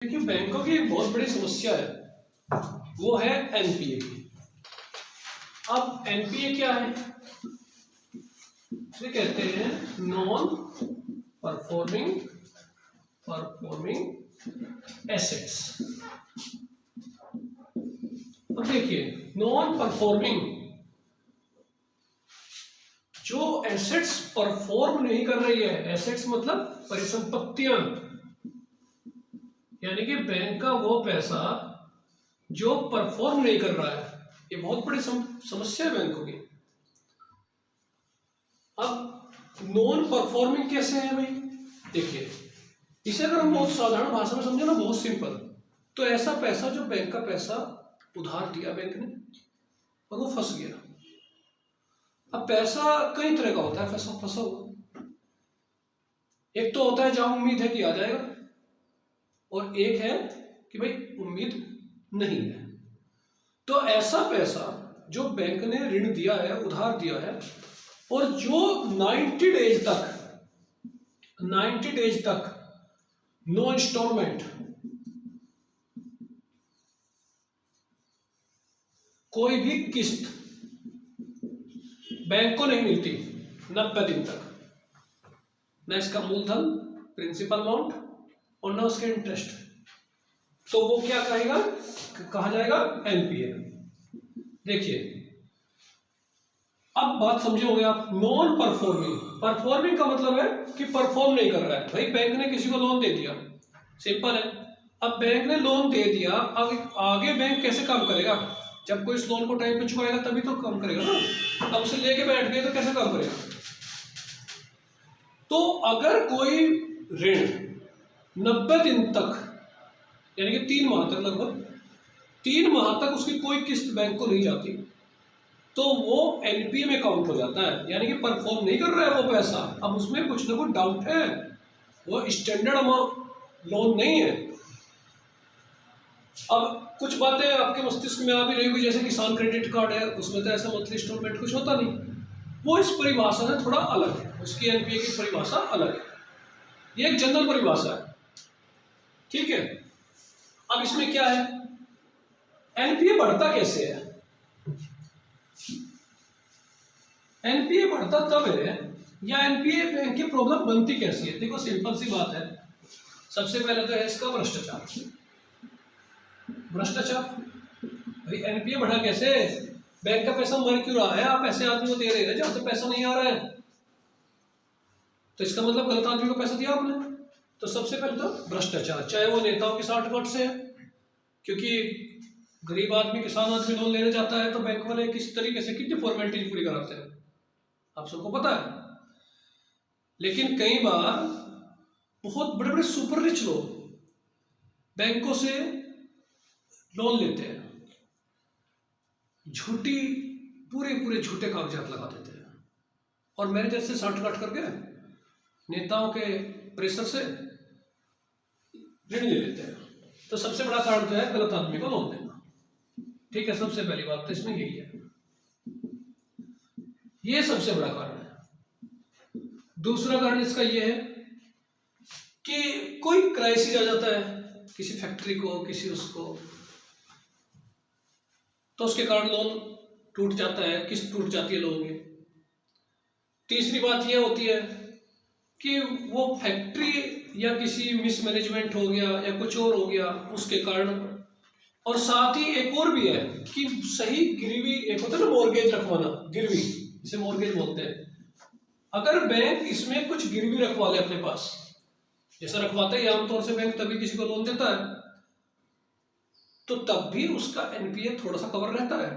देखिए बैंकों की एक बहुत बड़ी समस्या है, वो है एनपीए की। अब एनपीए क्या है? इसे कहते हैं नॉन परफॉर्मिंग एसेट्स। अब देखिए नॉन परफॉर्मिंग, जो एसेट्स परफॉर्म नहीं कर रही है, एसेट्स मतलब परिसंपत्तियां, यानी कि बैंक का वो पैसा जो परफॉर्म नहीं कर रहा है, ये बहुत बड़ी समस्या है बैंकों की। अब नॉन परफॉर्मिंग कैसे है भाई? देखिए इसे अगर हम बहुत साधारण भाषा में समझे ना, बहुत सिंपल, तो ऐसा पैसा जो बैंक का पैसा उधार दिया बैंक ने और वो फंस गया। अब पैसा कई तरह का होता है फंसा हुआ। एक तो होता है जहां उम्मीद है कि आ जाएगा, और एक है कि भाई उम्मीद नहीं है। तो ऐसा पैसा जो बैंक ने ऋण दिया है, उधार दिया है, और जो 90 डेज तक नो इंस्टॉलमेंट, कोई भी किस्त बैंक को नहीं मिलती 90 दिन तक, न इसका मूलधन, प्रिंसिपल अमाउंट और न उसके इंटरेस्ट, तो वो क्या कहा जाएगा एनपीए। देखिए अब बात समझे होंगे आप। नॉन परफॉर्मिंग का मतलब है कि परफॉर्म नहीं कर रहा है। भाई बैंक ने किसी को लोन दे दिया, सिंपल है। अब बैंक ने लोन दे दिया, आगे बैंक कैसे काम करेगा? जब कोई इस लोन को टाइम पे चुकाएगा तभी तो काम करेगा ना। अब उसे लेके बैठ गए तो कैसे काम करेगा? तो अगर कोई ऋण 90 दिन तक, यानी कि 3 माह तक, लगभग 3 माह तक उसकी कोई किस्त बैंक को नहीं जाती, तो वो एनपीए में काउंट हो जाता है, यानी कि परफॉर्म नहीं कर रहा है वो पैसा। अब उसमें कुछ ना कुछ डाउट है, वो स्टैंडर्ड अमाउंट लोन नहीं है। अब कुछ बातें आपके मस्तिष्क में आ भी रही होगी, जैसे किसान क्रेडिट कार्ड है, उसमें तो ऐसा मंथली इंस्टॉलमेंट कुछ होता नहीं। वो इस परिभाषा से थोड़ा अलग है, उसकी एनपीए की परिभाषा अलग है, ये एक जनरल परिभाषा है, ठीक है। अब इसमें क्या है, एनपीए बढ़ता कैसे है? एनपीए बढ़ता तब है, या एनपीए बैंक की प्रॉब्लम बनती कैसी है? देखो सिंपल सी बात है। सबसे पहले तो है इसका भ्रष्टाचार। भाई एनपीए बढ़ा कैसे? बैंक का पैसा मर क्यों रहा है? आप ऐसे आदमी को दे रहे हैं जहां से पैसा नहीं आ रहा है, तो इसका मतलब गलत आदमी को पैसा दिया आपने। तो सबसे पहले तो भ्रष्टाचार, चाहे वो नेताओं की साठगांठ से है, क्योंकि गरीब आदमी, किसान आदमी लोन लेने जाता है तो बैंक वाले किस तरीके से कितनी फॉर्मेलिटीज पूरी कराते हैं, आप सबको पता है। लेकिन कई बार बहुत बड़े बड़े सुपर रिच लोग बैंकों से लोन लेते हैं, पूरे झूठे कागजात लगा देते हैं, और मैनेजर से साठगांठ करके नेताओं के प्रेशर से ऋण ले लेते हैं। तो सबसे बड़ा कारण जो है गलत आदमी को लोन देना, ठीक है। सबसे पहली बात तो इसमें यही है, ये सबसे बड़ा कारण है। दूसरा कारण इसका ये है कि कोई क्राइसिस आ जाता है किसी फैक्ट्री को, किसी उसको, तो उसके कारण लोन टूट जाता है, किस्त टूट जाती है लोगों की। तीसरी बात यह होती है कि वो फैक्ट्री या किसी मिसमैनेजमेंट हो गया या कुछ और हो गया उसके कारण। और साथ ही एक और भी है कि सही गिरवी, एक होता है ना मॉर्गेज रखवाना, गिरवी, इसे मॉर्गेज बोलते हैं। अगर बैंक इसमें कुछ गिरवी रखवा ले अपने पास, जैसा रखवाता है आमतौर से बैंक, तभी किसी को लोन देता है, तो तब भी उसका एनपीए थोड़ा सा कवर रहता है।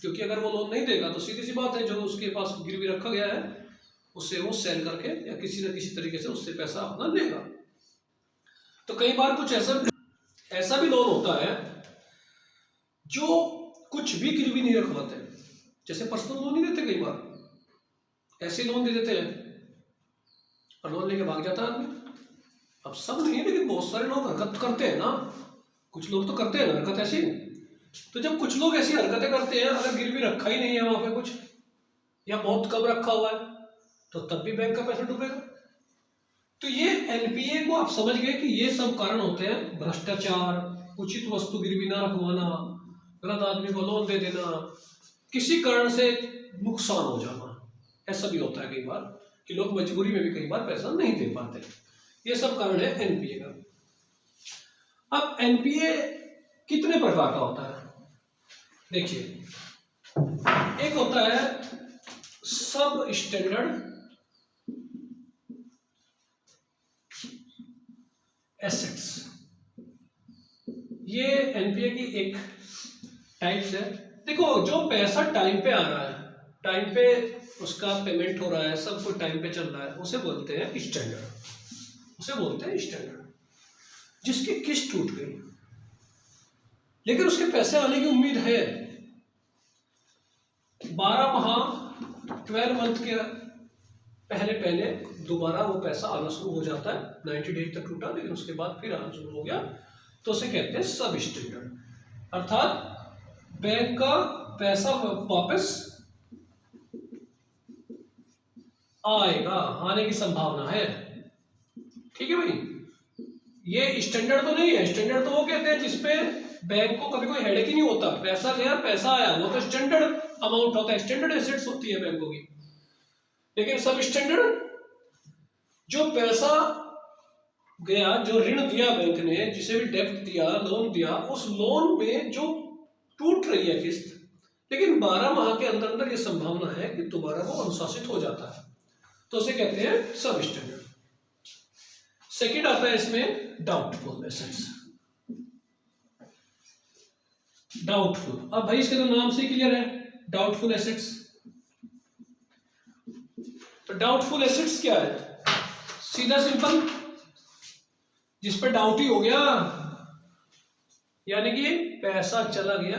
क्योंकि अगर वो लोन नहीं देगा तो सीधी सी बात है, जो उसके पास गिरवी रखा गया है उससे वो सेल करके या किसी न किसी तरीके से उससे पैसा अपना लेगा। तो कई बार कुछ ऐसा भी लोन होता है जो कुछ भी गिरवी नहीं रखवाते, जैसे पर्सनल लोन नहीं देते, कई बार ऐसे लोन दे देते हैं और लोन लेके भाग जाता है आदमी। अब सब नहीं है, लेकिन बहुत सारे लोग हरकत करते हैं ना, कुछ लोग तो करते हैं ना हरकत ऐसी। तो जब कुछ लोग ऐसी हरकतें करते हैं, अगर गिरवी रखा ही नहीं है वहां पे कुछ, या बहुत कम रखा हुआ है, तो तब भी बैंक का पैसा डूबेगा। तो ये एनपीए को आप समझ गए कि ये सब कारण होते हैं, भ्रष्टाचार, उचित वस्तु गिरवी ना रखवाना, गलत आदमी को लोन दे देना, किसी कारण से नुकसान हो जाना। ऐसा भी होता है कई बार कि लोग मजबूरी में भी कई बार पैसा नहीं दे पाते। ये सब कारण है एनपीए का। अब एनपीए कितने प्रकार का होता है? देखिए, एक होता है सब स्टैंडर्ड एसेट्स। ये एनपीए की एक टाइप्स है। देखो, जो पैसा टाइम पे आ रहा है, टाइम पे उसका पेमेंट हो रहा है, सब कुछ टाइम पे चल रहा है, उसे बोलते हैं स्टैंडर्ड। उसे बोलते हैं स्टैंडर्ड। जिसकी किस्त टूट गई लेकिन उसके पैसे आने की उम्मीद है, 12 माह 12 मंथ के पहले दोबारा वो पैसा आना शुरू हो जाता है। 90 डेज तक टूटा लेकिन उसके बाद फिर आना शुरू हो गया, तो उसे कहते हैं सब स्टैंडर्ड। अर्थात बैंक का पैसा वापस आएगा, आने की संभावना है। ठीक है भाई, ये स्टैंडर्ड तो नहीं है। स्टैंडर्ड तो वो कहते हैं जिसपे बैंक को कभी कोई हेडेक ही नहीं होता, पैसा गया पैसा आया, वो तो स्टैंडर्ड अमाउंट होता है, स्टैंडर्ड एसेट्स होती है बैंकों की। लेकिन सब स्टैंडर्ड, जो पैसा गया, जो ऋण दिया बैंक ने, जिसे भी डेब्ट दिया, लोन दिया, उस लोन में जो टूट रही है किस्त, लेकिन 12 माह के अंदर अंदर ये संभावना है कि दोबारा वो अनुशासित हो जाता है, तो उसे कहते हैं सब स्टैंडर्ड। सेकंड आता है इसमें डाउटफुल एसेट्स। डाउटफुल, अब भाई इसके तो नाम से क्लियर है, डाउटफुल एसेट्स। तो डाउटफुल एसेट्स क्या है? सीधा सिंपल, जिस पर डाउट ही हो गया, यानी कि पैसा चला गया,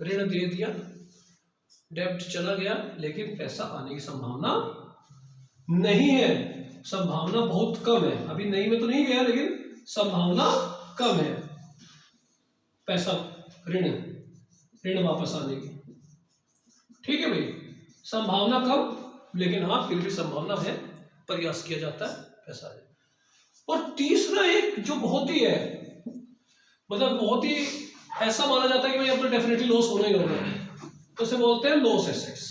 ऋण दे दिया, डेब्ट चला गया, लेकिन पैसा आने की संभावना नहीं है, संभावना बहुत कम है। अभी नहीं में तो नहीं गया, लेकिन संभावना कम है पैसा ऋण वापस आने की। ठीक है भाई, संभावना कम, लेकिन हाँ फिर भी संभावना है, प्रयास किया जाता है पैसा आए। और तीसरा एक जो बहुत ही है, मतलब बहुत ही ऐसा माना जाता है कि भाई अब तो डेफिनेटली लॉस होना ही होगा, तो उसे बोलते हैं लॉस एसेट्स।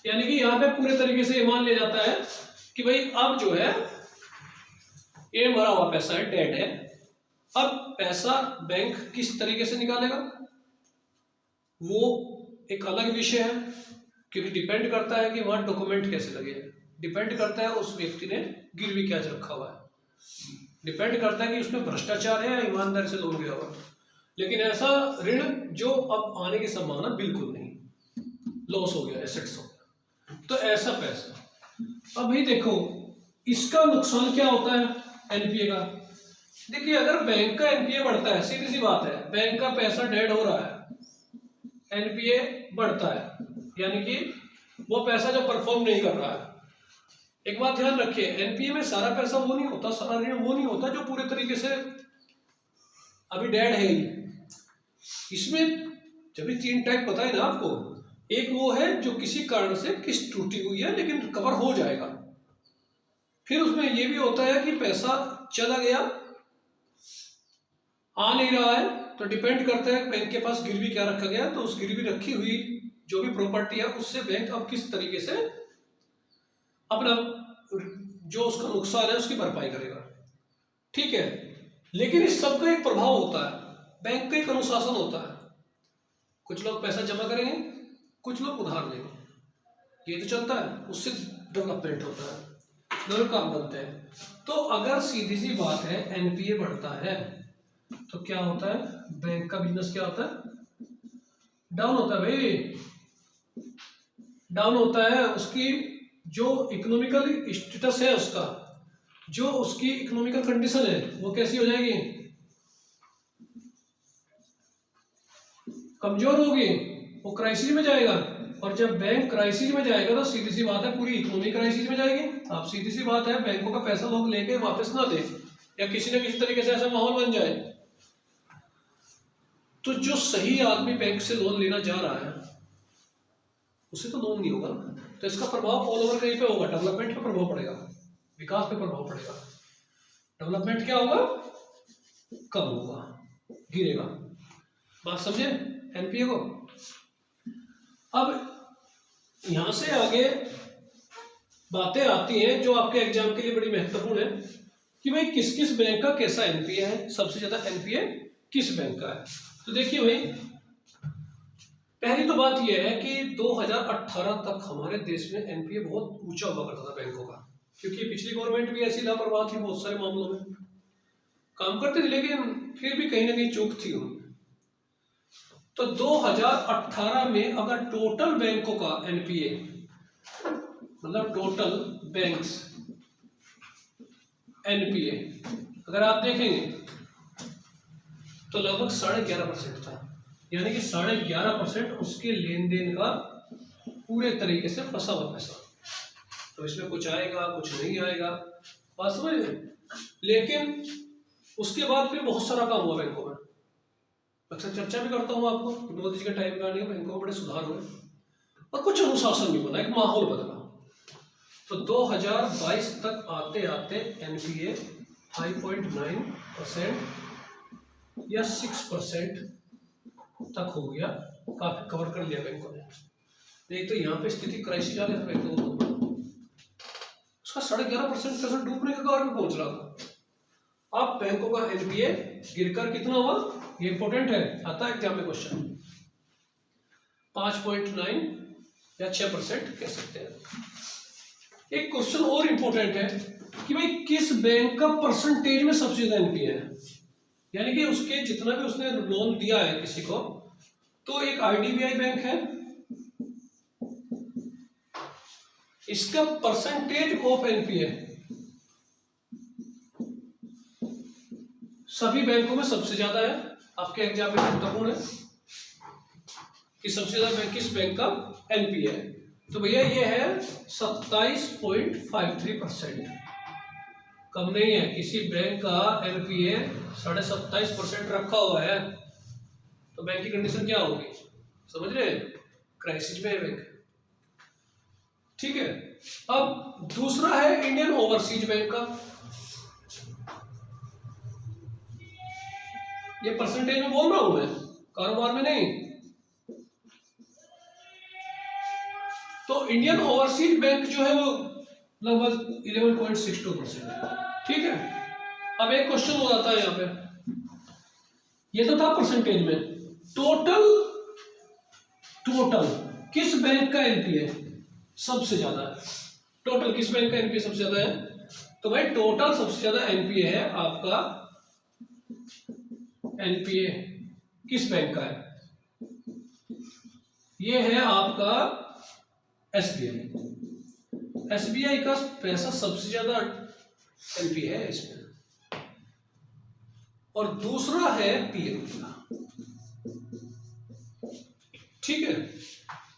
यानी कि यहां पे पूरे तरीके से ये मान लिया जाता है कि भाई अब जो है ये मरा हुआ पैसा है, डेड है, अब पैसा बैंक किस तरीके से निकालेगा वो एक अलग विषय है, क्योंकि डिपेंड करता है कि वहां डॉक्यूमेंट कैसे लगे, डिपेंड करता है उस व्यक्ति ने गिरवी क्या रखा हुआ है, डिपेंड करता है कि उसमें भ्रष्टाचार है या ईमानदारी से लोन गया हुआ। लेकिन ऐसा ऋण जो अब आने की संभावना बिल्कुल नहीं, लॉस हो गया, एसेट्स हो गया, तो ऐसा पैसा। अब भाई देखो इसका नुकसान क्या होता है एनपीए का। देखिए, अगर बैंक का एनपीए बढ़ता है, सीधी सी बात है, बैंक का पैसा डेड हो रहा है, एनपीए बढ़ता है, यानी कि वो पैसा जो परफॉर्म नहीं कर रहा है। एक बात ध्यान रखिए, एनपीए में सारा पैसा वो नहीं होता, सारा ऋण वो नहीं होता जो पूरे तरीके से अभी डेड है ही। इसमें जब भी 3 टाइप बताए ना आपको, एक वो है जो किसी कारण से किस्त टूटी हुई है लेकिन रिकवर हो जाएगा। फिर उसमें ये भी होता है कि पैसा चला गया, आ नहीं रहा है, तो डिपेंड करता है बैंक के पास गिरवी क्या रखा गया, तो उस गिरवी रखी हुई जो भी प्रॉपर्टी है उससे बैंक अब किस तरीके से अपना जो उसका नुकसान है उसकी भरपाई करेगा। ठीक है, लेकिन इस सब का एक प्रभाव होता है, बैंक का एक अनुशासन होता है। कुछ लोग पैसा जमा करेंगे, कुछ लोग उधार लेंगे, ये तो चलता है, उससे डेवलपमेंट होता है, दोनों काम बनते हैं। तो अगर सीधी सी बात है एनपीए बढ़ता है तो क्या होता है, बैंक का बिजनेस क्या होता है, डाउन होता है भाई, डाउन होता है। उसकी जो इकोनॉमिकल स्टेटस है, उसका जो उसकी इकोनॉमिकल कंडीशन है वो कैसी हो जाएगी, कमजोर होगी, वो क्राइसिस में जाएगा। और जब बैंक क्राइसिस में जाएगा तो सीधी सी बात है पूरी इकोनॉमी क्राइसिस में जाएगी। अब सीधी सी बात है बैंकों का पैसा लोग लेके वापस ना दे या किसी न किसी तरीके से ऐसा माहौल बन जाए, तो जो सही आदमी बैंक से लोन लेना जा रहा है उससे तो लोन नहीं होगा ना। तो इसका प्रभाव ऑल ओवर कहीं पे होगा, डेवलपमेंट पे प्रभाव पड़ेगा, विकास पे प्रभाव पड़ेगा। डेवलपमेंट क्या होगा, कम होगा, गिरेगा। बात समझे एनपीए को। अब यहां से आगे बातें आती हैं जो आपके एग्जाम के लिए बड़ी महत्वपूर्ण है कि भाई किस किस बैंक का कैसा एनपीए है, सबसे ज्यादा एनपीए किस बैंक का है। तो देखिए भाई, पहली तो बात यह है कि 2018 तक हमारे देश में एनपीए बहुत ऊंचा हुआ करता था बैंकों का, क्योंकि पिछली गवर्नमेंट भी ऐसी लापरवाह थी बहुत सारे मामलों में, काम करते थे लेकिन फिर भी कहीं ना कहीं चूक थी उनमें। तो 2018 में अगर टोटल बैंकों का एनपीए, मतलब टोटल बैंक्स एनपीए अगर आप देखेंगे तो लगभग 11.5% था, यानी कि 11.5% उसके लेन देन का पूरे तरीके से फंसा हुआ पैसा। तो इसमें कुछ आएगा कुछ नहीं आएगा, बात समझ रहे। लेकिन उसके बाद फिर बहुत सारा काम हुआ बैंकों में, अक्सर चर्चा भी करता हूँ आपको, मोदी जी के टाइम पे आने के बैंकों में बड़े सुधार हुए और कुछ अनुशासन भी बना, एक माहौल बदला। तो 2022 तक आते आते एनपीए 5.9% या 6% तक हो गया, काफी कवर कर लिया बैंकों ने। नहीं तो यहाँ पे स्थिति क्राइसिस आ गया था बैंकों को, उसका 11.5% पैसा डूबने के कगार पे पहुंच रहा था। अब बैंकों का एनपीए गिरकर कितना हुआ, ये इंपॉर्टेंट है, आता है एग्जाम में क्वेश्चन। 5.9 या 6% कह सकते हैं। एक क्वेश्चन और इंपॉर्टेंट है कि भाई किस बैंक का परसेंटेज में सबसे ज्यादा एनपीए है, यानी कि उसके जितना भी उसने लोन दिया है किसी को, तो एक आईडीबीआई बैंक है, इसका परसेंटेज ऑफ एनपीए सभी बैंकों में सबसे ज्यादा है। आपके एग्जाम में महत्वपूर्ण है कि सबसे ज्यादा बैंक किस बैंक का एनपीए है। तो भैया ये है 27.53%, कम नहीं है। किसी बैंक का एनपीए 27.5% रखा हुआ है तो बैंक की कंडीशन क्या होगी, समझ रहे हैं, क्राइसिस में है बैंक। ठीक है। अब दूसरा है इंडियन ओवरसीज बैंक का, ये परसेंटेज में बोल रहा हूं मैं, कारोबार में नहीं। तो इंडियन ओवरसीज बैंक जो है वो लगभग 11.62% है। ठीक है। अब एक क्वेश्चन हो जाता है यहां पे, ये तो था परसेंटेज में, टोटल किस बैंक का एनपीए सबसे ज्यादा है, टोटल किस बैंक का एनपीए सबसे ज्यादा है। तो भाई टोटल सबसे ज्यादा एनपीए है आपका, एनपीए किस बैंक का है, ये है आपका एसबीआई। एसबीआई का पैसा सबसे ज्यादा एनपीए है इसमें, और दूसरा है पीएनबी का। ठीक है।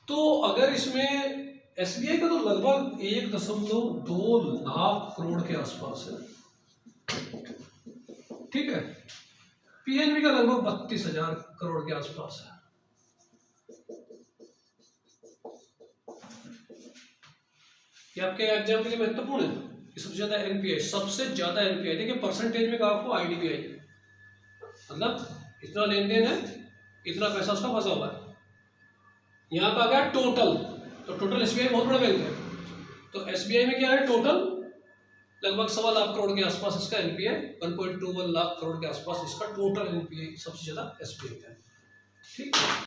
तो अगर इसमें एसबीआई का तो लगभग 1.2 लाख करोड़ के आसपास है, ठीक है। पीएनबी का लगभग 32,000 करोड़ के आसपास है। ये आपके एग्जाम के लिए महत्वपूर्ण है कि सबसे ज्यादा एनपीए, सबसे ज्यादा एनपीए। देखिए परसेंटेज में कहा आपको आईडीबीआई, मतलब इतना लेन देन है, इतना पैसा उसका फंसा हुआ है। यहाँ पे आ गया टोटल, तो टोटल एसबीआई बहुत बड़ा बैंक है, तो एसबीआई में क्या है, टोटल लगभग 1.25 लाख करोड़ के आसपास इसका एनपीए, 1.21 लाख करोड़ के आसपास इसका टोटल एनपीए सबसे ज्यादा एसबीआई का है। ठीक है।